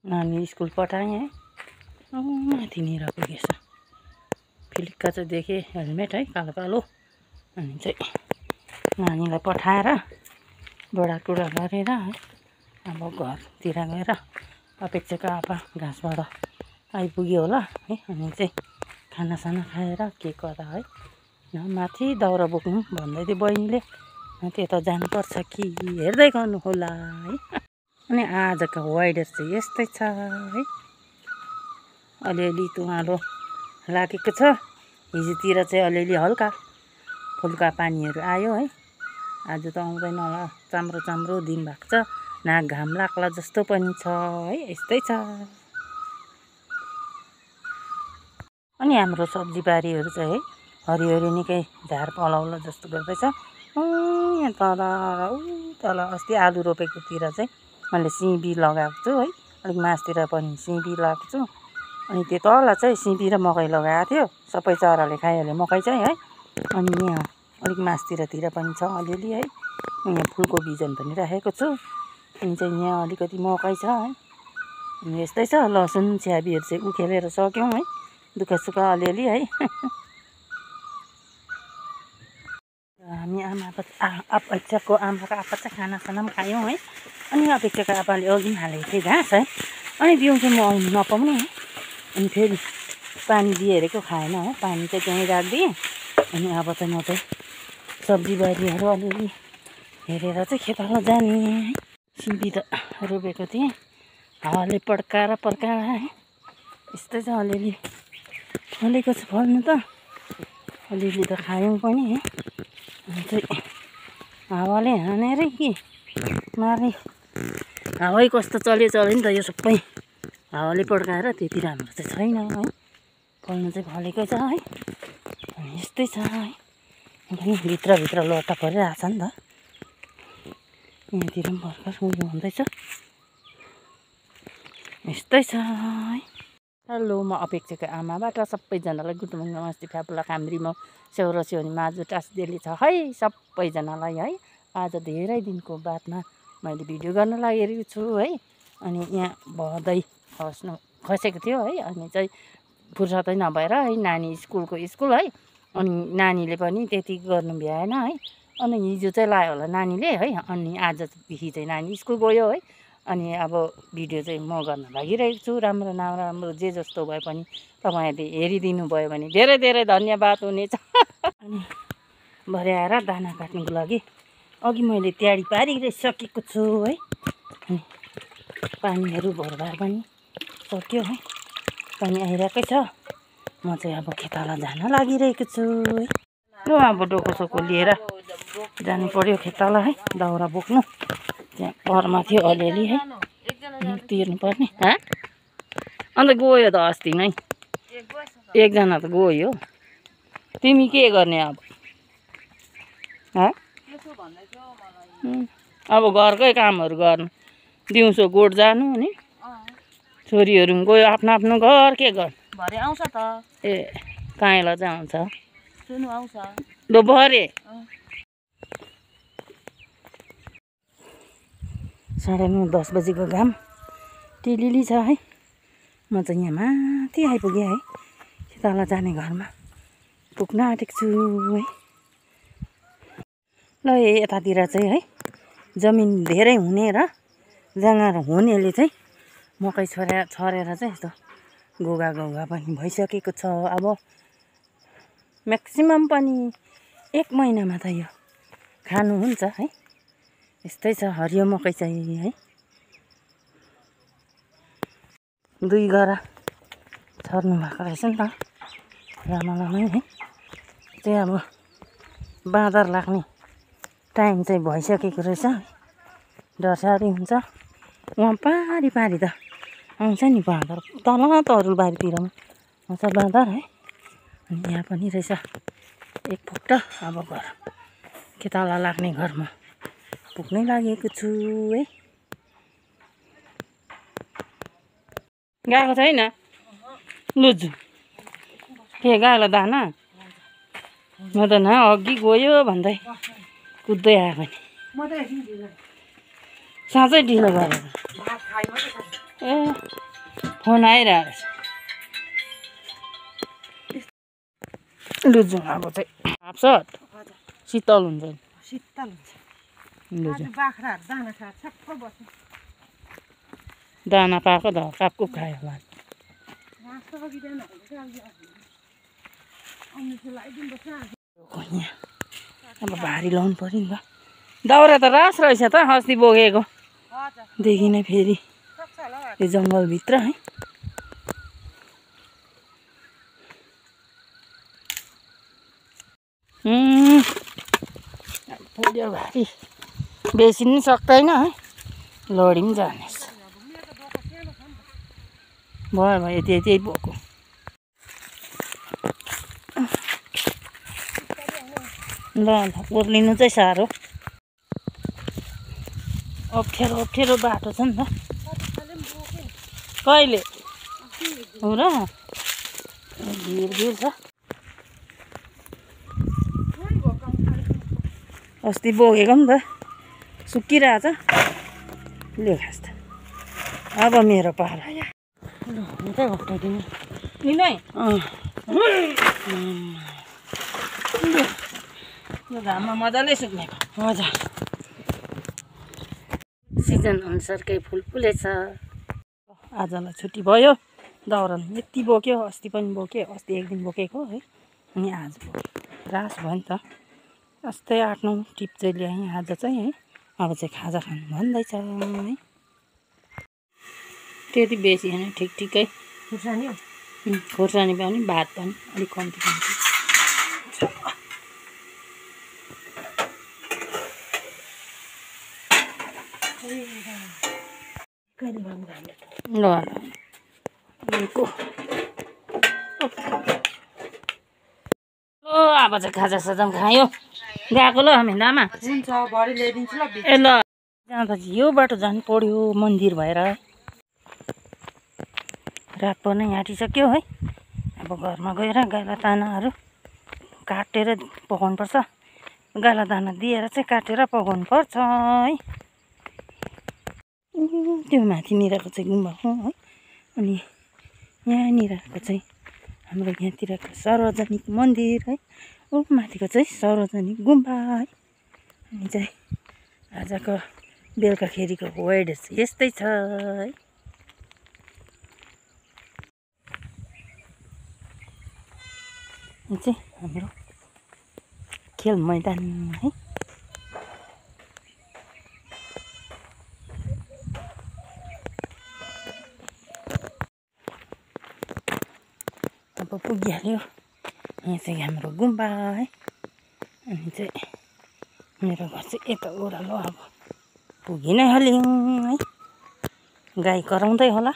नानी स्कुल पठाएँ है। माथिनिर पुगेछ। फिलिक्क चाहिँ देखेँ हेलमेट है कालो कालो। अनि चाहिँ नानीलाई पठाएर बडाकुडा गरेर है अब घरतिर गएर अपेक्षाको आप्पा घाँसबाट आइपुग्यो होला है। अनि चाहिँ खानासाना खाएर के कता है माथि दाउरा बोक्नु भन्दै थियो बहिनीले। त्यता जानुपर्छ कि हेर्दै गर्नु होला है। अनि आजको वेदर चाहिँ यस्तै छ है। अलिअलि तुवालो लागेको छ। हिजोतिर चाहिँ अलिअलि हल्का फुल्का पानीहरू आयो है। आज त आउँदैन होला। चाम्रो चाम्रो दिन भएको छ। न घाम लाग्ला जस्तो पनि छ है। यस्तै छ। अनि हाम्रो सब्जी बारीहरू चाहिँ है हरिहरि निकै झार पलाउला जस्तो गर्दैछ। यहाँ तल अस्ति आलु रोपेकोतिर चाहिँ मैले सिमी लगाएको छु है। अलिक मासतिर पनि सिमी लगाएको छु। अनि त्यो तल चाहिँ सिमी र मकै लगाएको थियो। सबै चराले खाइहाल्यो मकै चाहिँ है। अनि यहाँ अलिक मासतिर पनि छ अलिअलि है। यहाँ फुलको बिजन पनि राखेको छु। अनि चाहिँ यहाँ अलिकति मकै छ है। अनि यस्तै छ। लसुन छ्याबीहरू चाहिँ उखेलेर सक्यौँ है। दुःख सुख अलिअलि है। हामी आमाको अपेक्षाको आमाको आप्पा चाहिँ खानासाना पनि खायौँ है। अनि अपेक्षाको आप्पाले अघि पनि हालेको थियो घाँस है। अनि दिउँसो म आउनु नपाउने है। अनि फेरि पानी दिइहेरेको खाएन है। पानी चाहिँ त्यहीँ राखिदिएँ। अनि अब चाहिँ म चाहिँ सब्जी बारीहरू अलिअलि हेरेर चाहिँ खेताला जाने है। सिमी त रोपेको थिएँ। हावाले पड्काएर है। यस्तै छ अलिअलि फलेको छ फल्नु त। अलिअलि त खायौँ पनि है। अनि चाहिँ हावाले हानेरै कि मार्ने हावै कस्तो चल्यो नि त यो सबै हावाले पड्काएर त्यति राम्रो चाहिँ छैन है। फल्नु चाहिँ फलेकै छ है। अनि यस्तै छ है। पनि भित्रभित्र लट्टा परिरहेछ नि त। यहाँतिर पनि भर्खर उयो हुँदैछ। यस्तै छ है। हेलो म अपेक्षाको आमाबाट सबैजनालाई गुड मर्निङ नमस्ते फ्यापुला खाम्री म सेउरो सेउनी माजु टाँसिदिएली छ है सबैजनालाई है। आज धेरै दिनको बादमा मैले भिडियो गर्न लागेको छु है। अनि यहाँ भदै खसेको थियो है। अनि चाहिँ फुर्सदै नभएर है नानी स्कुल है। अनि नानीले पनि त्यति गर्नु भ्याएन है। अनि हिजो चाहिँ लायो होला नानीले है। अनि आजदेखि चाहिँ नानी स्कुल गयो है। अनि अब भिडियो चाहिँ म गर्न लागिरहेको छु। राम्रो नराम्रो जे जस्तो भए पनि तपाईँहरूले हेरिदिनु भयो भने धेरै धेरै धन्यवाद हुनेछ। अनि भरे आएर दाना काट्नुको लागि अघि मैले तयारी पारिसकेको छु है। अनि पानीहरू भरभार पनि सक्यो है। पानी आइरहेकै छ। म चाहिँ अब खेताला जान लागिरहेको छु है। ल अब डोकोसोको लिएर जानु पर्यो खेताला है। दाउरा बोक्नु त्यहाँ घरमा थियो अलिअलि है। तिर्नुपर्ने अन्त गयो त अस्ति नै एकजना त गयो। तिमी के गर्ने अब अब घरकै कामहरू गर्नु। दिउँसो गोठ जानु नि छोरीहरू पनि गयो आफ्नो आफ्नो घर के गर्नु। भरे आउँछ त। ए काइँला चाहिँ आउँछ सुनु आउँछ ल भरे 9:30-10 बजेको घाम टिलिली छ है। म चाहिँ यहाँ माथि आइपुगेँ है। तल जाने घरमा पुग्न आँटेको छु है। ल यतातिर चाहिँ है जमिन धेरै हुने र जङ्गल हुनेले चाहिँ मकै छरेर चाहिँ यस्तो गोगा पनि भइसकेको छ। अब म्याक्सिमम पनि 1 महिनामा त यो खानु हुन्छ है। यस्तै छ हरियो मकै चाहिँ है। 2 गरा छर्नु भएको रहेछ नि त लामै है। चाहिँ अब बाँदर लाग्ने टाइम चाहिँ भइसकेको रहेछ। डरसारी हुन्छ। वहाँ पारी त आउँछ नि बाँदर। तल तरुल बारीतिर पनि आउँछ बाँदर है। अनि यहाँ पनि रहेछ एकपल्ट। अब घर खेताला लाग्ने घरमा पुग्नै लागेको छु है। गएको छैन लुजु के गाईलाई दाना म त न अघि गयो भन्दै कुद्दै आएको नि साँच्चै ढिलो गरेर ए फोन आइरहेको रहेछ लु जाउँ अब चाहिँ हाफ सर्ट शीतल हुन्छ नि शीतल हुन्छ लु आज जाउँ बाख्राहरू दाना खाएर छक्क बस्नु दाना पाएको त कापको खायो होला घाँस त बगिँदैन अम्निसो लगाइदिनुपर्छ यहाँ अब भारी लाउनु पऱ्यो नि त दाउरा त रास रहेछ त अस्ति बोकेको हजुर देखि नै फेरि सक्छ होला हौ। यो जङ्गलभित्र है पुग्यो भारी बेसी पनि सक्दैन है लडी पनि जानेछ भयो भयो त्यही बोको ल ओर्लिनु चाहिँ साह्रो अप्ठ्यारो बाटो छ नि त कहिले हो र भिर छ अस्ति बोकेको नि त सुकिरहेछ ले खास त अब मेरो पारा ल उतै घटाइदिनु निनै यो घाममा मजाले सुक्नेको हजुर सिजन अनुसारकै फुल फुलेछ आजलाई छुट्टी भयो दाउरा यति बोक्यो अस्ति पनि बोक्यो अस्ति एक दिन बोकेको है अनि आज बोक्यो रास भयो नि त जस्तै 8-9 टिप चाहिँ ल्याएँ आज चाहिँ है अब चाहिँ खाजा खानु भन्दैछ है त्यति बेसी होइन ठिकै खुर्सानी हो खोर्सानी पनि भात पनि अलिक कम्ती ल अब चाहिँ खाजा सजाम खायो गएको ल हामी दामा हुन्छ भरे ल्याइदिन्छु ल ए ल जाँदा चाहिँ यो बाटो जानु पर्यो मन्दिर भएर रात पर्नै आँटिसक्यो है अब घरमा गएर गाला दानाहरू काटेर पकाउनुपर्छ गाला दाना दिएर चाहिँ काटेर पकाउनुपर्छ है त्यो माथिनिरको चाहिँ गुम्बा हो है अनि यहाँनिरको चाहिँ हाम्रो यहाँतिरको सार्वजनिक मन्दिर है ऊ माथिको चाहिँ सार्वजनिक गुम्बा है अनि चाहिँ आजको बेलुकाखेरिको वेदर चाहिँ यस्तै छ है यो चाहिँ हाम्रो खेल मैदान है अब पुगिहाल्यो यहाँ चाहिँ हाम्रो गुम्बा है अनि चाहिँ मेरो घर चाहिँ यता ओह्रालो अब पुगि नै हाल्यौँ है गाई कराउँदै होला